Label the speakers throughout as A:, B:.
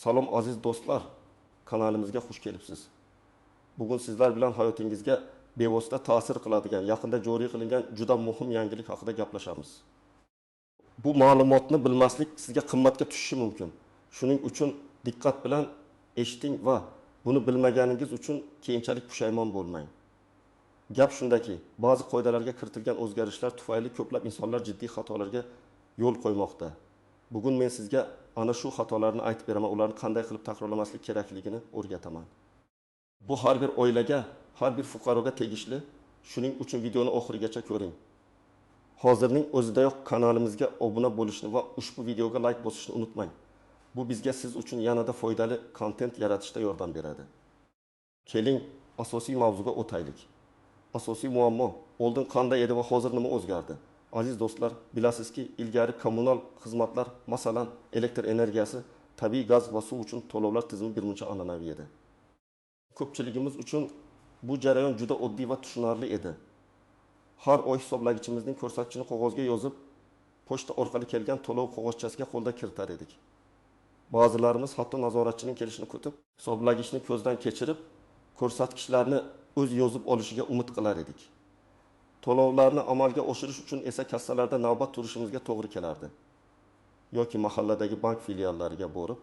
A: Salom aziz do'stlar, kanalimizga xush kelibsiz. Bugun sizlar bilan hayotingizga bevosita ta'sir qiladigan, yaqinda joriy qilingan juda muhim yangilik haqida gaplashamiz. Bu ma'lumotni bilmaslik sizga qimmatga tushishi mumkin. Shuning uchun diqqat bilan eshiting va buni bilmaganingiz uchun keyinchalik pushaymon bo'lmang. Gap shundaki, ba'zi qoidalarga kiritilgan o'zgarishlar tufayli ko'plab insonlar jiddiy xatolarga yo'l qo'ymoqda. Bugun men sizga ana shu xatolarni aytib beraman, ularni qanday qilib takrorlamaslik kerakligini o'rgataman. Bu har bir oilaga, har bir fuqaroga tegishli. Shuning uchun videoni oxirigacha ko'ring. Hozirning o'zidayoq kanalimizga obuna bo'lishni va ushbu videoga like bosishni unutmang. Bu bizga siz uchun yanada foydali kontent yaratishda yordam beradi. Keling, asosiy mavzuga o'taylik. Asosiy muammo oldin qanday edi va hozir nima o'zgardi? Aziz do'stlar, bilasizki, ilgari kommunal xizmatlar, masalan, elektr energiyasi, tabiiy gaz va suv uchun to'lovlar tizimi birmuncha an'anaviy edi. Ko'pchiligimiz uchun bu jarayon juda oddiy va tushunarli edi. Har oy hisoblagichimizning ko'rsatkichini qog'ozga yozib, pochta orqali kelgan to'lov qog'ozchasiga qo'lda kiritar edik. Ba'zilarimiz hatto nazoratchining kelishini kutib, hisoblagichni ko'zdan kechirib, ko'rsatkichlarni o'z yozib olishiga umid qilar edik. To'lovlarni amalga oshirish uchun esa kassalarda navbat turishimizga to'g'ri kelardi. Yoki mahalladagi bank filiallariga borib,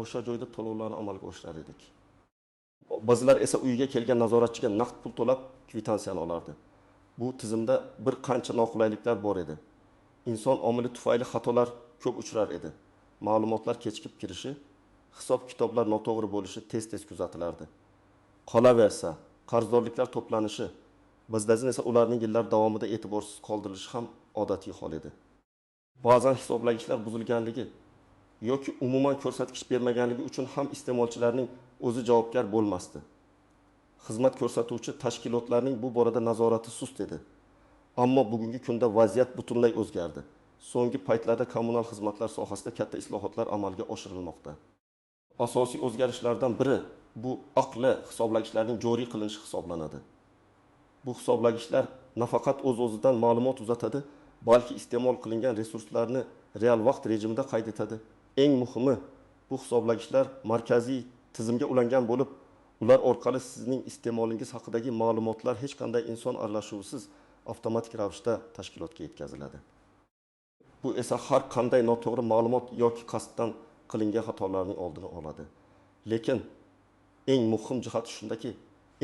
A: o'sha joyda to'lovlarni amalga oshirar edik. Ba'zilar esa uyiga kelgan nazoratchiga naqd pul to'lab kvitansiyani olardi. Bu tizimda bir qancha noqulayliklar bor edi. Inson omili tufayli xatolar ko'p uchrar edi. Ma'lumotlar kechikib kirishi, hisob-kitoblar noto'g'ri bo'lishi tez-tez kuzatilardi. Qolaversa, qarzdorliklar to'planishi, bizdan esa ularning yillar davomida e'tiborsiz qoldirilishi ham odatiy hol edi. Ba'zan hisoblagichlar buzilganligi yoki umuman ko'rsatkich bermaganligi uchun ham iste'molchilarning o'zi javobgar bo'lmasdi. Xizmat ko'rsatuvchi tashkilotlarning bu borada nazorati sust edi. Ammo bugungi kunda vaziyat butunlay o'zgardi. So'nggi paytlarda kommunal xizmatlar sohasida katta islohotlar amalga oshirilmoqda. Asosiy o'zgarishlardan biri bu aqlli hisoblagichlarning joriy qilinishi hisoblanadi. Bu hisoblagichlar nafaqat o'z-o'zidan ma'lumot uzatadi, balki iste'mol qilingan resurslarni real vaqt rejimida qayd etadi. Eng muhimi, bu hisoblagichlar markaziy tizimga ulangan bo'lib, ular orqali sizning iste'molingiz haqidagi ma'lumotlar hech qanday inson aralashuvisiz avtomatik ravishda tashkilotga yetkaziladi. Bu esa har qanday noto'g'ri ma'lumot yoki qasddan qilingan xatolarning oldini oladi. Lekin eng muhim jihati shundaki,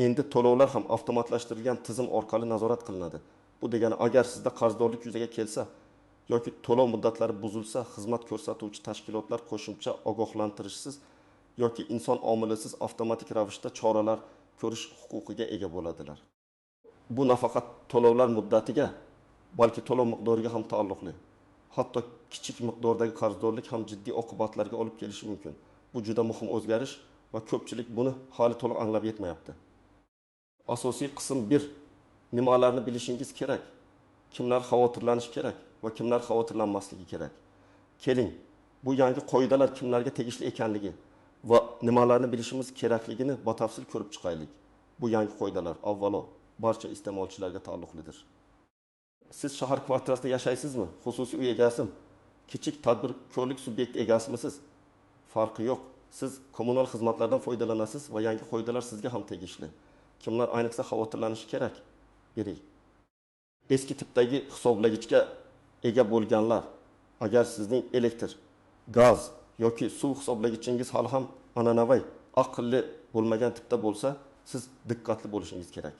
A: endi to'lovlar ham avtomatlashtirilgan tizim orqali nazorat qilinadi. Bu degani, agar sizda qarzdorlik yuzaga kelsa yoki to'lov muddatlari buzilsa, xizmat ko'rsatuvchi tashkilotlar qo'shimcha ogohlantirishsiz yoki inson omilisiz avtomatik ravishda choralar ko'rish huquqiga ega bo'ladilar. Bu nafaqat to'lovlar muddatiga, balki to'lov miqdoriga ham taalluqli. Hatto kichik miqdordagi qarzdorlik ham jiddiy oqibatlarga olib kelishi mumkin. Bu juda muhim o'zgarish va ko'pchilik buni hali to'liq anglab yetmayapti. Asosiy qism 1. Nimalarni bilishingiz kerak? Kimlar xavotirlanishi kerak va kimlar xavotirlanmasligi kerak? Keling, bu yangi qoidalar kimlarga tegishli ekanligi va nimalarni bilishimiz kerakligini batafsil ko'rib chiqaylik. Bu yangi qoidalar avvalo barcha iste'molchilarga taalluqlidir. Siz shahar kvartirasida yashaysizmi? Xususiy uy egasimi? Kichik tadbirkorlik subyekti egasimisiz? Farqi yo'q. Siz kommunal xizmatlardan foydalanasiz va yangi qoidalar sizga ham tegishli. Kimlar ayniqsa xavotirlanishi kerak? Biri. Eski tipdagi hisoblagichga ega bo'lganlar. Agar sizning elektr, gaz yoki suv hisoblagichingiz hali ham an'anaviy, aqlli bo'lmagan tipda bo'lsa, siz diqqatli bo'lishingiz kerak.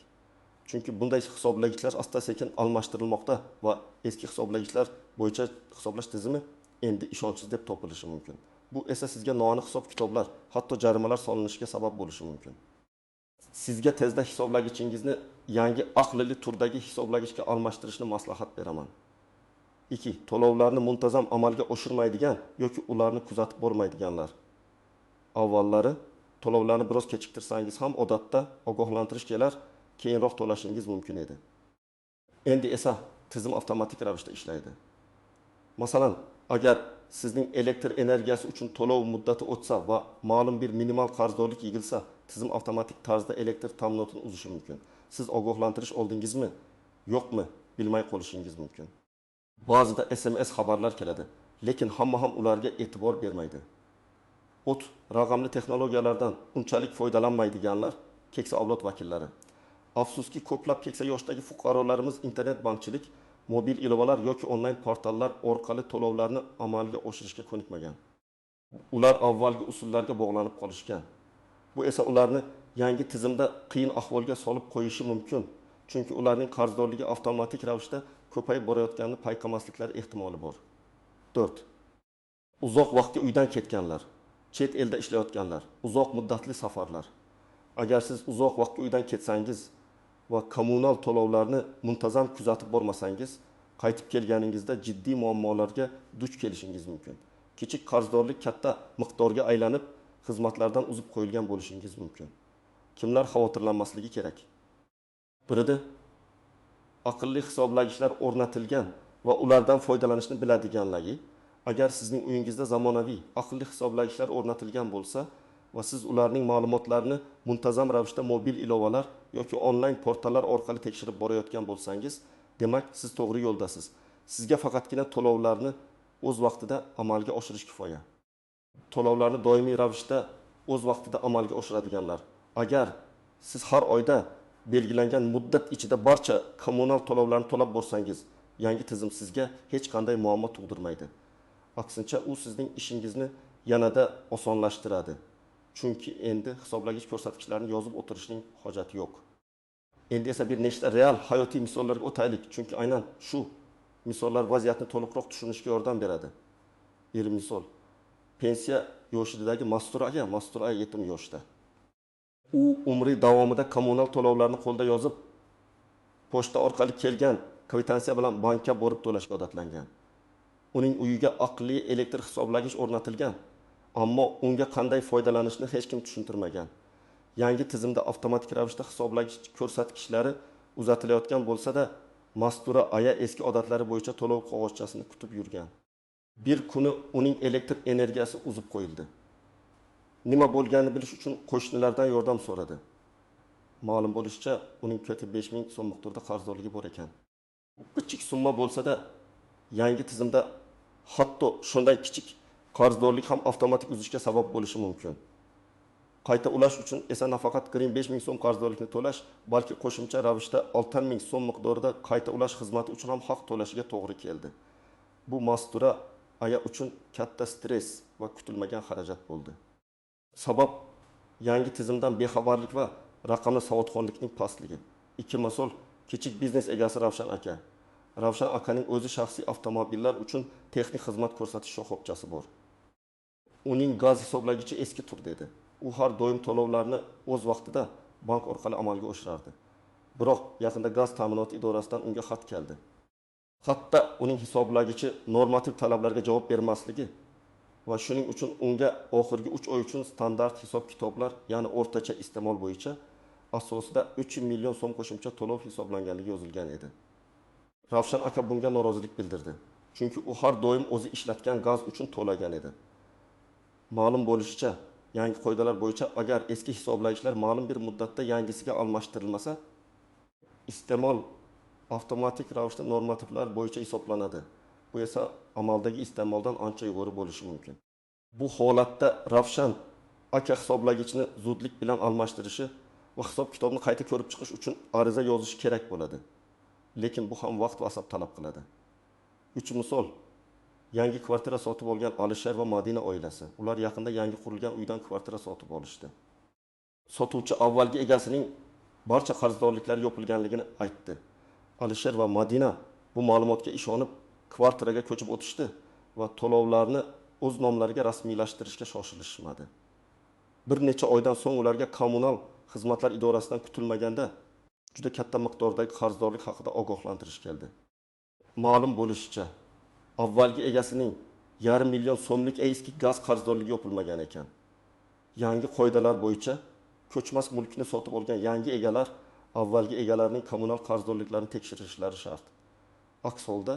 A: Chunki bunday hisoblagichlar asta-sekin almashtirilmoqda va eski hisoblagichlar bo'yicha hisoblash tizimi endi ishonchsiz deb topilishi mumkin. Bu esa sizga noaniq hisob-kitoblar, hatto jarimalar solinishiga sabab bo'lishi mumkin. Sizga tezda hisoblagichingizni yangi aqlli turdagi hisoblagichga almashtirishni maslahat beraman. 2. To'lovlarni muntazam amalga oshirmaydigan yoki ularni kuzatib bormaydiganlar. Avvallari to'lovlarni biroz kechiktirsangiz ham odatda ogohlantirish kelar, keyinroq to'lashingiz mumkin edi. Endi esa tizim avtomatik ravishda ishlaydi. Masalan, agar sizning elektr energiyasi uchun to'lov muddati o'tsa va ma'lum bir minimal qarzdorlik yig'ilsa, tizim avtomatik tarzda elektr ta'minotini uzishi mumkin. Siz ogohlantirish oldingizmi, yo'qmi, bilmay qolishingiz mumkin. Ba'zida SMS xabarlar keladi, lekin hamma ham ularga e'tibor bermaydi. o't raqamli texnologiyalardan unchalik foydalanmaydiganlar keksa avlod vakillari. Afsuski ko'plab keksa yoshdagi fuqarolarimiz internet bankchilik, mobil ilovalar yoki onlayn portallar orqali to'lovlarni amalga oshirishga ko'nikmagan. Ular avvalgi usullarga bog'lanib qolishgan. Bu esa ularni yangi tizimda qiyin ahvolga solib qo'yishi mumkin. Chunki ularning qarzdorligi avtomatik ravishda ko'payib borayotganini payqamasliklari ehtimoli bor. 4. Uzoq vaqtga uydan ketganlar, chet elda ishlayotganlar, uzoq muddatli safarlar. Agar siz uzoq vaqtga uydan ketsangiz va kommunal to'lovlarni muntazam kuzatib bormasangiz, qaytib kelganingizda jiddiy muammolarga duch kelishingiz mumkin. Kichik qarzdorlik katta miqdorga aylanib, xizmatlardan uzib qo'yilgan bo'lishingiz mumkin. Kimlar xavotirlanmasligi kerak? Birida aqlli hisoblagichlar o'rnatilgan va ulardan foydalanishni biladiganligi. Agar sizning uyingizda zamonaviy aqlli hisoblagichlar o'rnatilgan bo'lsa va siz ularning ma'lumotlarini muntazam ravishda mobil ilovalar yoki onlayn portallar orqali tekshirib borayotgan bo'lsangiz, demak siz to'g'ri yo'ldasiz. Sizga faqatgina to'lovlarni o'z vaqtida amalga oshirish kifoya. To'lovlarni doimiy ravishda o'z vaqtida amalga oshiradiganlar. Agar siz har oyda belgilangan muddat ichida barcha kommunal to'lovlarni to'lab borsangiz, yangi tizim sizga hech qanday muammo tug'dirmaydi. Aksincha, u sizning ishingizni yanada osonlashtiradi. Chunki endi hisoblagich ko'rsatkichlarini yozib o'tirishning hojati yo'q. Endi esa bir nechta real hayotiy misollarga o'taylik, chunki aynan shu misollar vaziyatni to'liqroq tushunishga yordam beradi. Bir misol. Pensiya yoshidagi Mastura aka 7 yoshda. U umri davomida kommunal to'lovlarni qo'lda yozib, pochta orqali kelgan kvitansiya bilan bankka borib to'lashga odatlangan. Uning uyiga aqlli elektr hisoblagich o'rnatilgan, ammo unga qanday foydalanishni hech kim tushuntirmagan. Yangi tizimda avtomatik ravishda hisoblagich ko'rsatkichlari uzatilayotgan bo'lsa-da, Mastura aya eski odatlari bo'yicha to'lov qog'ozchasini kutib yurgan. Bir kuni uning elektr energiyasi uzib qo'yildi. Nima bo'lganini bilish uchun qo'shnilardan yordam so'radi. Ma'lum bo'lishicha, uning 5,000 so'm miqdorida qarzdorligi bor ekan. Kichik summa bo'lsa-da, yangi tizimda hatto shunday kichik qarzdorlik ham avtomatik uzishga sabab bo'lishi mumkin. Qayta ulash uchun esa nafaqat 5,000 so'm qarzdorlikni to'lash, balki qo'shimcha ravishda 6,000 so'm miqdorida qayta ulash xizmati uchun ham haq to'lashiga to'g'ri keldi. Bu Mastura aya uchun katta stress va kutilmagan xarajat bo'ldi. Sabab yangi tizimdan bexabarlik va raqamli savodxonlikning pastligi. Ikki mas'ul kichik biznes egasi Ravshan aka. Ravshan akaning o'zi shaxsiy avtomobillar uchun texnik xizmat ko'rsatish shoxobchasi bor. Uning gaz hisoblagichi eski tur dedi. U har doim to'lovlarni o'z vaqtida bank orqali amalga oshirardi. Biroq yaqinda gaz ta'minoti idorasidan unga xat keldi. Xatda uning hisoblagichi normativ talablarga javob bermasligi va shuning uchun unga oxirgi 3 oy uchun standart hisob-kitoblar, ya'ni o'rtacha iste'mol bo'yicha asosida 3 million so'm qo'shimcha to'lov hisoblanganligi yozilgan edi. Ravshan aka bunga norozilik bildirdi. Chunki u har doim o'zi ishlatgan gaz uchun to'lagan edi. Ma'lum bo'lishicha, yangi qoidalar bo'yicha agar eski hisoblagichlar ma'lum bir muddatda yangisiga almashtirilmasa, iste'mol avtomatik ravishda normativlar bo'yicha hisoblanadi. Bu esa amaldagi iste'moldan ancha yuqori bo'lishi mumkin. Bu holatda Ravshan aka hisoblagichni zudlik bilan almashtirishi va hisob-kitobni qayta ko'rib chiqish uchun ariza yozishi kerak bo'ladi. Lekin bu ham vaqt va asab talab qiladi. 3 misol. Yangi kvartira sotib olgan Alisher va Madina oilasi. Ular yaqinda yangi qurilgan uydan kvartira sotib olishdi. Sotuvchi avvalgi egasining barcha qarzdorliklari yopilganligini aytdi. Alisher va Madina bu ma'lumotga ishonib kvartiraga ko'chib o'tishdi va to'lovlarni o'z nomlariga rasmiylashtirishga shoshilishmadi. Bir necha oydan so'ng ularga kommunal xizmatlar idorasidan kutilmaganda juda katta miqdordagi qarzdorlik haqida ogohlantirish keldi. Ma'lum bo'lishicha, avvalgi egasining 1,5 million so'mlik eski gaz qarzdorligi yopilmagan ekan. Yangi qoidalar bo'yicha ko'chmas mulkni sotib olgan yangi egalar avvalgi egalarining kommunal qarzdorliklarini tekshirishlari shart. Aks holda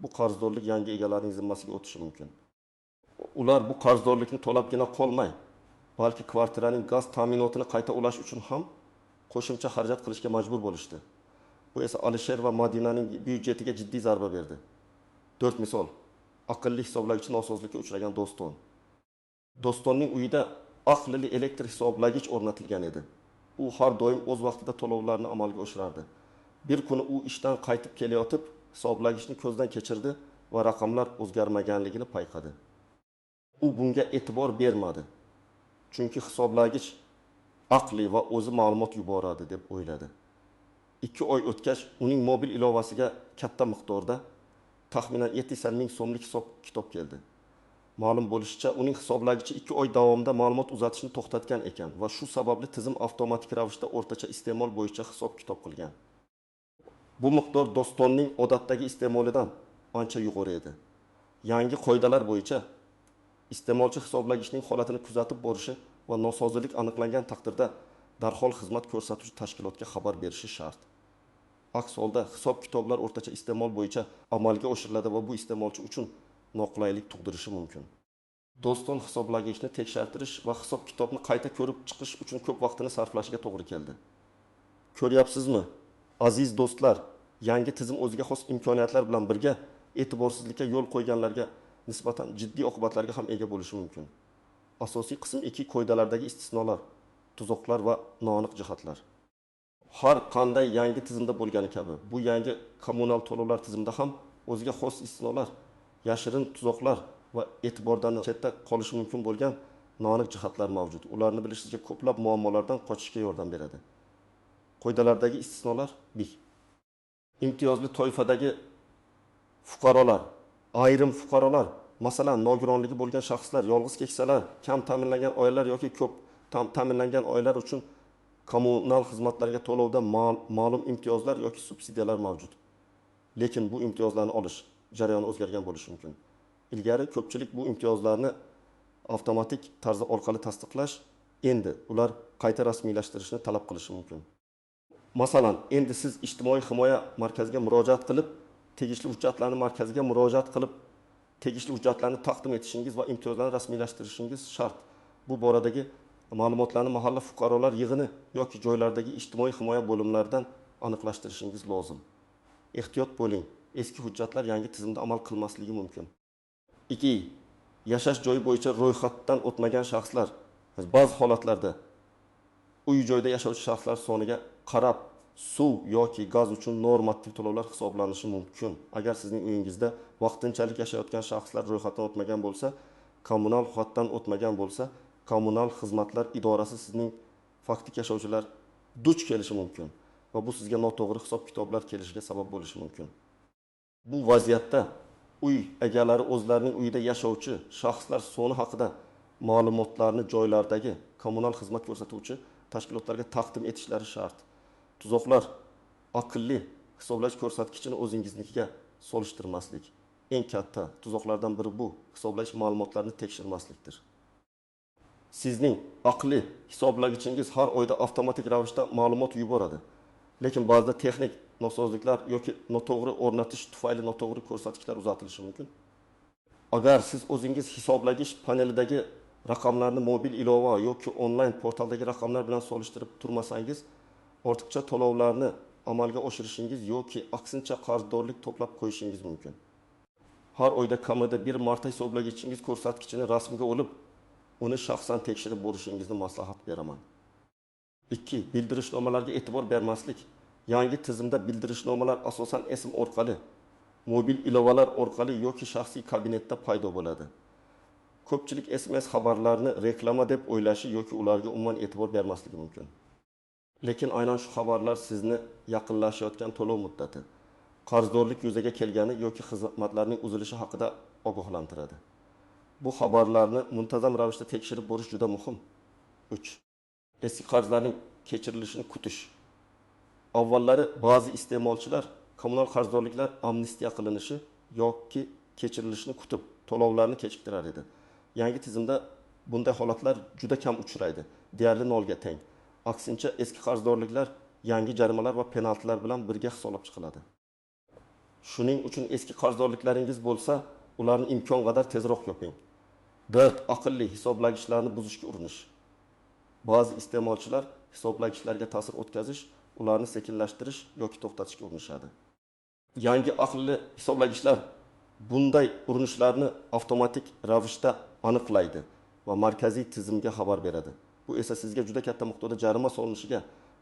A: bu qarzdorlik yangi egalarning zimmasiga o'tishi mumkin. Ular bu qarzdorlikni to'labgina qolmay, balki kvartiraning gaz ta'minotini qayta ulash uchun ham qo'shimcha xarajat qilishga majbur bo'lishdi. Bu esa Alisher va Madinaning byudjetiga jiddiy zarba berdi. 4 misol. Aqlli hisoblagichni nosozlikka uchragan Do'ston. Dostonning uyida aqlli elektr hisoblagich o'rnatilgan edi. U har doim o'z vaqtida to'lovlarni amalga oshirardi. Bir kuni u ishdan qaytib kelayotib, hisoblagichni ko'zdan kechirdi va raqamlar o'zgarmaganligini payqadi. U bunga e'tibor bermadi. Chunki hisoblagich aqli va o'zi ma'lumot yuboradi deb o'yladi. 2 oy o'tgach, uning mobil ilovasiga katta miqdorda, taxminan 700 ming so'mlik hisob kitob keldi. Ma'lum bo'lishicha, uning hisoblagichi 2 oy davomida ma'lumot uzatishni to'xtatgan ekan va shu sababli tizim avtomatik ravishda o'rtacha iste'mol bo'yicha hisob kitob qilgan. Bu miqdor Dostonning odatdagi iste'molidan ancha yuqori edi. Yangi qoidalar bo'yicha iste'molchi hisoblagichning holatini kuzatib borishi va nosozlik aniqlangan taqdirda darhol xizmat ko'rsatuvchi tashkilotga xabar berishi shart. Aks holda hisob-kitoblar o'rtacha iste'mol bo'yicha amalga oshiriladi va bu iste'molchi uchun noqulaylik tug'dirishi mumkin. Doston hisoblagichni tekshartirish va hisob-kitobni qayta ko'rib chiqish uchun ko'p vaqtini sarflashiga to'g'ri keldi. Ko'ryapsizmi? Aziz do'stlar, yangi tizim o'ziga xos imkoniyatlar bilan birga e'tiborsizlikka yo'l qo'yganlarga nisbatan jiddiy oqibatlarga ham ega bo'lishi mumkin. Asosiy qism 2 qoidalardagi istisnolar, tuzoqlar va noaniq jihatlar. Har qanday yangi tizimda bo'lgani kabi, bu yangi kommunal to'lovlar tizimida ham o'ziga xos istisnolar, yashirin tuzoqlar va e'tibordan chetda qolishi mumkin bo'lgan noaniq jihatlar mavjud. Ularni bilish sizga ko'plab muammolardan qochishga yordam beradi. Qoidalardagi istisnolar 1. Imtiyozli toifadagi fuqarolar, ayrim fuqarolar, masalan, nogironligi bo'lgan shaxslar, yolg'iz keksalar, kam ta'minlangan oilalar yoki ko'p ta'minlangan oilalar uchun kommunal xizmatlarga to'lovda ma'lum imtiyozlar yoki subsidiyalar mavjud. Lekin bu imtiyozlarni olish jarayoni o'zgargan bo'lishi mumkin. Ilgari ko'pchilik bu imtiyozlarni avtomatik tarzda orqali tasdiqlash, endi ular qayta rasmiylashtirishni talab qilishi mumkin. Masalan, endi siz ijtimoiy himoya markaziga murojaat qilib, tegishli hujjatlarni markaziga murojaat qilib, tegishli hujjatlarni taqdim etishingiz va imtiyozlarni rasmiylashtirishingiz shart. Bu boradagi ma'lumotlarni mahalla fuqarolar yig'ini yoki joylardagi ijtimoiy himoya bo'limlaridan aniqlashtirishingiz lozim. Ehtiyot bo'ling. Eski hujjatlar yangi tizimda amal qilmasligi mumkin. 2. Yashash joyi bo'yicha ro'yxatdan o'tmagan shaxslar. Ba'zi holatlarda uy joyda yashovchi shaxslar soniga qarab suv yoki gaz uchun normativ to'lovlar hisoblanishi mumkin. Agar sizning uyingizda vaqtinchalik yashayotgan shaxslar ro'yxatdan o'tmagan bo'lsa, kommunal huquqdan o'tmagan bo'lsa, kommunal xizmatlar idorasi sizning faktik yashovchilar duch kelishi mumkin va bu sizga noto'g'ri hisob-kitoblar kelishiga sabab bo'lishi mumkin. Bu vaziyatda uy egalari o'zlarining uyida yashovchi shaxslar soni haqida ma'lumotlarni joylardagi kommunal xizmat ko'rsatuvchi tashkilotlarga taqdim etishlari shart. Tuzoqlar aqlli hisoblagich ko'rsatkichini o'zingiznikiga solishtirmaslik. Eng katta tuzoqlardan biri bu hisoblagich ma'lumotlarini tekshirmaslikdir. Sizning aqlli hisoblagichingiz har oyda avtomatik ravishda ma'lumot yuboradi. Lekin ba'zida texnik nosozliklar yoki noto'g'ri o'rnatish tufayli noto'g'ri ko'rsatkichlar uzatilishi mumkin. Agar siz o'zingiz hisoblagich panelidagi raqamlarni mobil ilova yoki onlayn portaldagi raqamlar bilan solishtirib turmasangiz, ortiqcha to'lovlarni amalga oshirishingiz yoki aksincha qarzdorlik to'plab qo'yishingiz mumkin. Har oyda kamida bir marta hisoblagichingiz ko'rsatkichini rasmga olib, uni shaxsan tekshirib bo'lishingizni maslahat beraman. 2. Bildirishnomalarga e'tibor bermaslik. Yangi tizimda bildirishnomalar asosan ism orqali, mobil ilovalar orqali yoki shaxsiy kabinetda paydo bo'ladi. Ko'pchilik SMS xabarlarni reklama deb o'ylashi yoki ularga umuman e'tibor bermasligi mumkin. Lekin aynan shu xabarlar sizni yaqinlashayotgan to'lov muddati, qarzdorlik yuzaga kelgani yoki xizmatlarning uzilishi haqida ogohlantiradi. Bu xabarlarni muntazam ravishda tekshirib borish juda muhim. 3. Eski qarzlarning kechirilishini kutish. Avvallari ba'zi iste'molchilar kommunal qarzdorliklar amnistiya qilinishi yoki kechirilishini kutib, to'lovlarni kechiktirar edi. Yangi tizimda bunday holatlar juda kam uchraydi, deyarli nolga teng. Aksincha, eski qarzdorliklar yangi jarimalar va penaltilar bilan birga hisoblab chiqiladi. Shuning uchun eski qarzdorliklaringiz bo'lsa, ularni imkon qadar tezroq yoping. 4. Aqlli hisoblagichlarni buzishga urinish. Ba'zi iste'molchilar hisoblagichlarga ta'sir o'tkazish, ularni sekinlashtirish yoki to'xtatishga urinishadi. Yangi aqlli hisoblagichlar bunday urinishlarni avtomatik ravishda aniqlaydi va markaziy tizimga xabar beradi. Bu esa sizga juda katta miqdorda jarima solinishiga,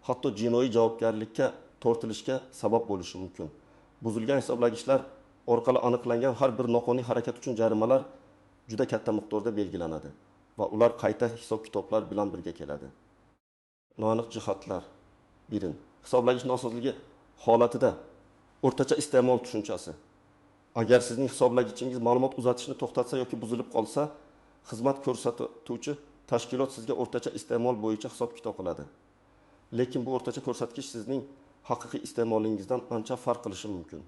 A: hatto jinoiy javobgarlikka tortilishga sabab bo'lishi mumkin. Buzilgan hisoblagichlar orqali aniqlangan har bir noqonuniy harakat uchun jarimalar juda katta miqdorda belgilanadi va ular qayta hisob-kitoblar bilan birga keladi. Noaniq jihatlar. Birin, hisoblagich nosozligi holatida o'rtacha iste'mol tushunchasi. Agar sizning hisoblagichingiz ma'lumot uzatishni to'xtatsa yoki buzilib qolsa, xizmat ko'rsatuvchi tashkilot sizga o'rtacha iste'mol bo'yicha hisob-kitob qiladi. Lekin bu o'rtacha ko'rsatkich sizning haqiqiy iste'molingizdan ancha farq qilishi mumkin.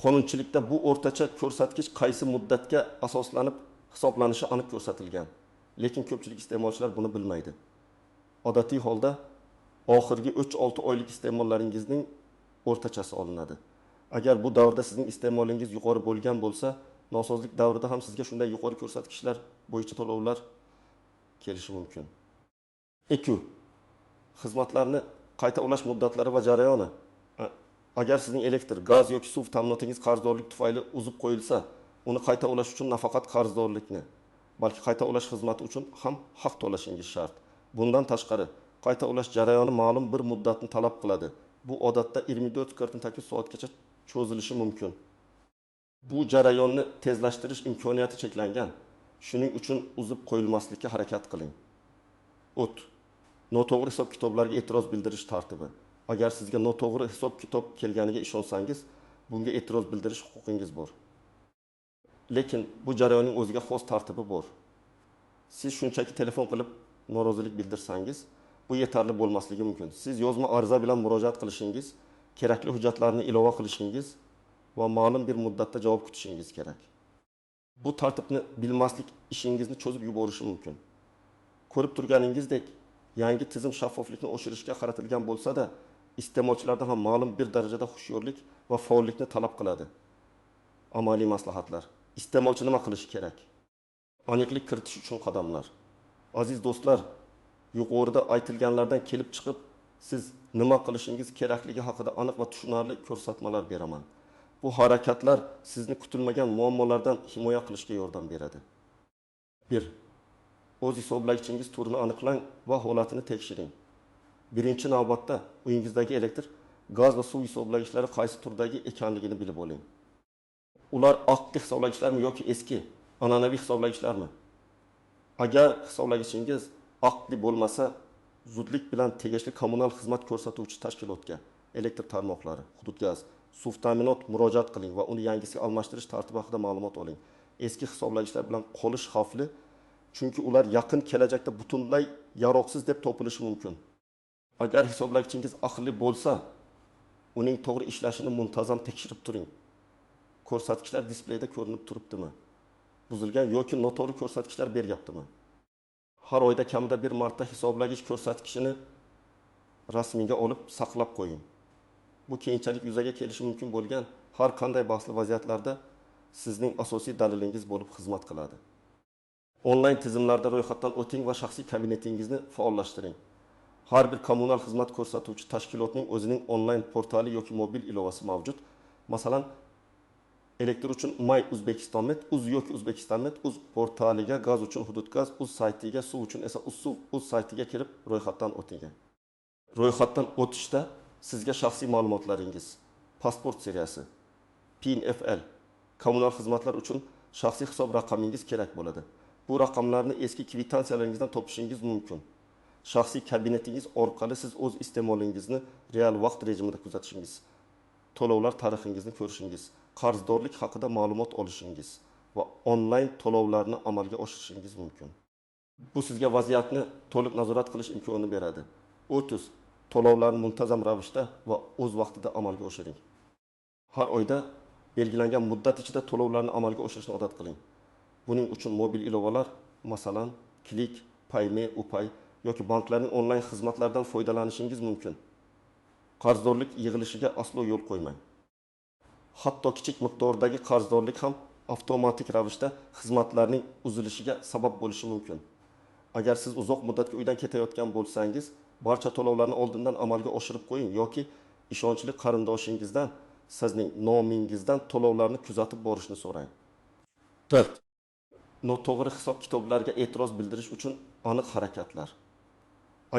A: Qonunchilikda bu o'rtacha ko'rsatkich qaysi muddatga asoslanib hisoblanishi aniq ko'rsatilgan. Lekin ko'pchilik iste'molchilar buni bilmaydi. Odatiy holda oxirgi 3-6 oylik iste'mollaringizning o'rtachasi olinadi. Agar bu davrda sizning iste'molingiz yuqori bo'lgan bo'lsa, nosozlik davrida ham sizga shunday yuqori ko'rsatkichlar bo'yicha to'lovlar kelishi mumkin. 2. Xizmatlarni qayta ulash muddatlari va jarayoni. Agar sizning elektr, gaz yoki suv ta'minotingiz qarzdorlik tufayli uzib qo'yilsa, uni qayta ulash uchun nafaqat qarzdorlikni, balki qayta ulash xizmati uchun ham haq to'lashingiz shart. Bundan tashqari, qayta ulash jarayoni ma'lum bir muddatni talab qiladi. Bu odatda 24-48 soatgacha cho'zilishi mumkin. Bu jarayonni tezlashtirish imkoniyati cheklangan. Shuning uchun uzib qo'yilmaslikka harakat qiling. Noto'g'ri hisob-kitoblarga e'tiroz bildirish tartibi. Agar sizga noto'g'ri hisob-kitob kelganiga ishonsangiz, bunga e'tiroz bildirish huquqingiz bor. Lekin bu jarayonning o'ziga xos tartibi bor. Siz shunchaki telefon qilib norozilik bildirsangiz, bu yetarli bo'lmasligi mumkin. Siz yozma ariza bilan murojaat qilishingiz, kerakli hujjatlarni ilova qilishingiz va ma'lum bir muddatda javob kutishingiz kerak. Bu tartibni bilmaslik ishingizni cho'zib yuborishi mumkin. Ko'rib turganingizdek, yangi tizim shaffoflikni oshirishga qaratilgan bo'lsa-da, iste'molchilardan ham ma'lum bir darajada hushyorlik va faollikni talab qiladi. Amaliy maslahatlar. Iste'molchi nima qilishi kerak? Aniqlik kiritish uchun qadamlar. Aziz do'stlar, yuqorida aytilganlardan kelib chiqib, siz nima qilishingiz kerakligi haqida aniq va tushunarli ko'rsatmalar beraman. Bu harakatlar sizni kutilmagan muammolardan himoya qilishga yordam beradi. 1. O'z hisoblagichingiz turini aniqlang va holatini tekshiring. Birinchi navbatda uyingizdagi elektr, gaz va suv hisoblagichlari qaysi turdagi ekanligini bilib oling. Ular aqlli hisoblagichlarmi yoki eski, an'anaviy hisoblagichlarmi? Agar hisoblagichingiz aqlli bo'lmasa, zudlik bilan tegishli kommunal xizmat ko'rsatuvchi tashkilotga, elektr tarmoqlari, hududgaz, suv ta'minot murojaat qiling va uni yangisiga almashtirish tartibi haqida ma'lumot oling. Eski hisoblagichlar bilan qolish xavfli, chunki ular yaqin kelajakda butunlay yaroqsiz deb topilishi mumkin. Agar hisoblagichingiz aqlli bo'lsa, uning to'g'ri ishlashini muntazam tekshirib turing. Ko'rsatkichlar displeyda ko'rinib turibdimi? Buzilgan yoki noto'g'ri ko'rsatkichlar beryaptimi? Har oyda kamida bir marta hisoblagich ko'rsatkichini rasmiyga olib saqlab qo'ying. Bu keyinchalik yuzaga kelishi mumkin bo'lgan har qanday bahsli vaziyatlarda sizning asosiy dalilingiz bo'lib xizmat qiladi. Onlayn tizimlarda ro'yxatdan o'ting va shaxsiy kabinetingizni faollashtiring. Har bir kommunal xizmat ko'rsatuvchi tashkilotning o'zining onlayn portali yoki mobil ilovasi mavjud. Masalan, elektr uchun My Uzbekistan.net, Uz yoki Uzbekistan.net, Uz portaliga, gaz uchun Hududgaz, Uz saytiga, suv uchun esa Uzsuv, Uz saytiga kirib ro'yxatdan o'ting. Ro'yxatdan o'tishda sizga shaxsiy ma'lumotlaringiz, pasport seriyasi, PIN-FL, kommunal xizmatlar uchun shaxsiy hisob raqamingiz kerak bo'ladi. Bu raqamlarni eski kvitansiyalaringizdan topishingiz mumkin. Shaxsiy kabinetingiz orqali siz o'z iste'molingizni real vaqt rejimida kuzatishingiz, to'lovlar tarixingizni ko'rishingiz, qarzdorlik haqida ma'lumot olishingiz va onlayn to'lovlarni amalga oshirishingiz mumkin. Bu sizga vaziyatni to'liq nazorat qilish imkonini beradi. 30. To'lovlarni muntazam ravishda va o'z vaqtida amalga oshiring. Har oyda belgilangan muddat ichida to'lovlarni amalga oshirishni odat qiling. Buning uchun mobil ilovalar, masalan, Klik, Payme, Upay yoki banklarning onlayn xizmatlaridan foydalanishingiz mumkin. Qarzdorlik yig'ilishiga aslo yo'l qo'ymang. Hatto kichik miqdordagi qarzdorlik ham avtomatik ravishda xizmatlarning uzilishiga sabab bo'lishi mumkin. Agar siz uzoq muddatga uydan ketayotgan bo'lsangiz, barcha to'lovlarni oldindan amalga oshirib qo'ying yoki ishonchli qarindoshingizdan sizning nomingizdan to'lovlarni kuzatib borishni so'rang. 4. noto'g'ri hisob kitoblarga e'tiroz bildirish uchun aniq harakatlar.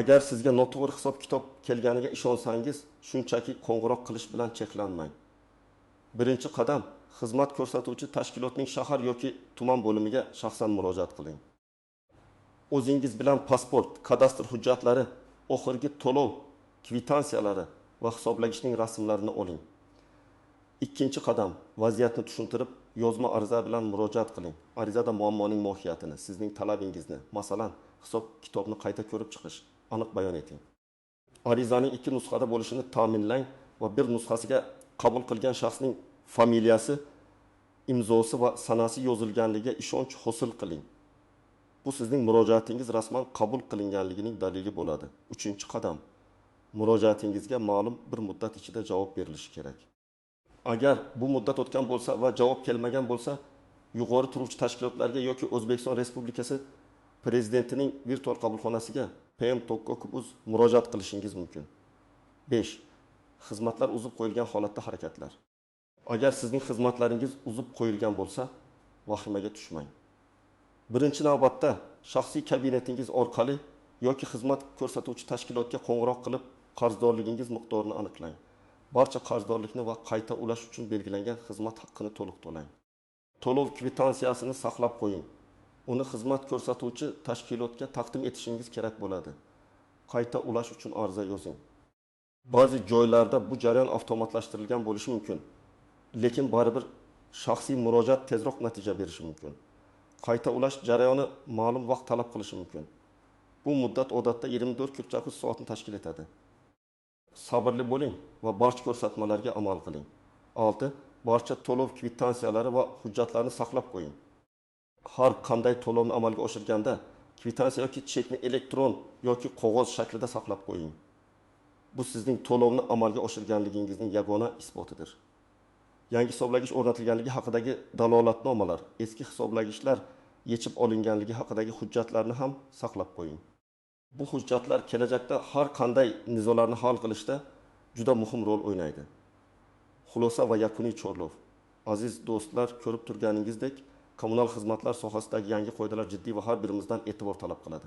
A: Agar sizga noto'g'ri hisob kitob kelganiga ishonsangiz, shunchaki qo'ng'iroq qilish bilan cheklanmang. Birinchi qadam, xizmat ko'rsatuvchi tashkilotning shahar yoki tuman bo'limiga shaxsan murojaat qiling. O'zingiz bilan pasport, kadastr hujjatlari, oxirgi to'lov kvitansiyalari va hisoblagichning rasmlarini oling. Ikkinchi qadam, vaziyatni tushuntirib, yozma ariza bilan murojaat qiling. Arizada muammoning mohiyatini, sizning talabingizni, masalan, hisob kitobni qayta ko'rib chiqish, aniq bayon eting. Arizaning 2 nusxada bo'lishini ta'minlang va bir nusxasiga qabul qilgan shaxsning familiyasi, imzosi va sanasi yozilganligiga ishonch hosil qiling. Bu sizning murojaatingiz rasman qabul qilinganligining dalili bo'ladi. Uchinchi qadam, murojaatingizga ma'lum bir muddat ichida javob berilishi kerak. Agar bu muddat o'tgan bo'lsa va javob kelmagan bo'lsa, yuqori turuvchi tashkilotlarga yoki O'zbekiston Respublikasi Prezidentining virtual qabulxonasiga PM.uz murojaat qilishingiz mumkin. 5. Xizmatlar uzib qo'yilgan holatda harakatlar. Agar sizning xizmatlaringiz uzib qo'yilgan bo'lsa, vahimaga tushmang. Birinchi navbatda shaxsiy kabinetingiz orqali yoki xizmat ko'rsatuvchi tashkilotga qo'ng'iroq qilib, qarzdorligingiz miqdorini aniqlang. Barcha qarzdorlikni va qayta ulash uchun belgilangan xizmat haqqini to'liq to'lang. To'lov kvitansiyasini saqlab qo'ying. Uni xizmat ko'rsatuvchi tashkilotga taqdim etishingiz kerak bo'ladi. Qayta ulash uchun ariza yozing. Ba'zi joylarda bu jarayon avtomatlashtirilgan bo'lishi mumkin, lekin baribir shaxsiy murojaat tezroq natija berishi mumkin. Qayta ulash jarayoni ma'lum vaqt talab qilishi mumkin. Bu muddat odatda 24-49 soatni tashkil etadi. Sabrli bo'ling va barcha ko'rsatmalarga amal qiling. 6. Barcha to'lov kvitansiyalari va hujjatlarni saqlab qo'ying. Har qanday to'lovni amalga oshirganda kvitansiya yoki chekni elektron yoki qog'oz shaklida saqlab qo'ying. Bu sizning to'lovni amalga oshirganligingizning yagona isbotidir. Yangi hisoblagich o'rnatilganligi haqidagi dalolatnomalar, eski hisoblagichlar yechib olinganligi haqidagi hujjatlarni ham saqlab qo'ying. Bu hujjatlar kelajakda har qanday nizolarni hal qilishda juda muhim rol o'ynaydi. Xulosa va yakuniy chorlov. Aziz do'stlar, ko'rib turganingizdek, kommunal xizmatlar sohasidagi yangi qoidalar jiddiy va har birimizdan e'tibor talab qiladi.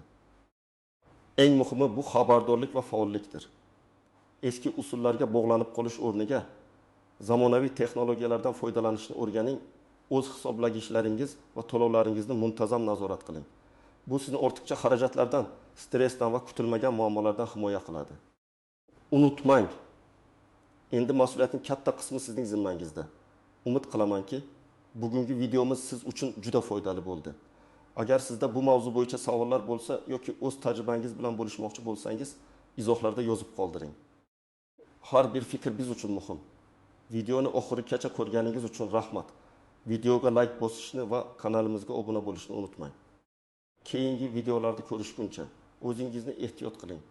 A: Eng muhimi bu xabardorlik va faollikdir. Eski usullarga bog'lanib qolish o'rniga zamonaviy texnologiyalardan foydalanishni o'rganing, o'z hisoblagichlaringiz va to'lovlaringizni muntazam nazorat qiling. Bu sizni ortiqcha xarajatlardan, stressdan va kutilmagan muammolardan himoya qiladi. Unutmang, endi mas'uliyatning katta qismi sizning zimmangizda. Umid qilamanki, bugungi videomiz siz uchun juda foydali bo'ldi. Agar sizda bu mavzu bo'yicha savollar bo'lsa yoki o'z tajribangiz bilan bo'lishmoqchi bo'lsangiz, izohlarda yozib qoldiring. Har bir fikr biz uchun muhim. Videoni oxirigacha ko'rganingiz uchun rahmat. Videoga like bosishni va kanalimizga obuna bo'lishni unutmang. Keyingi videolarda ko'rishguncha o'zingizni ehtiyot qiling.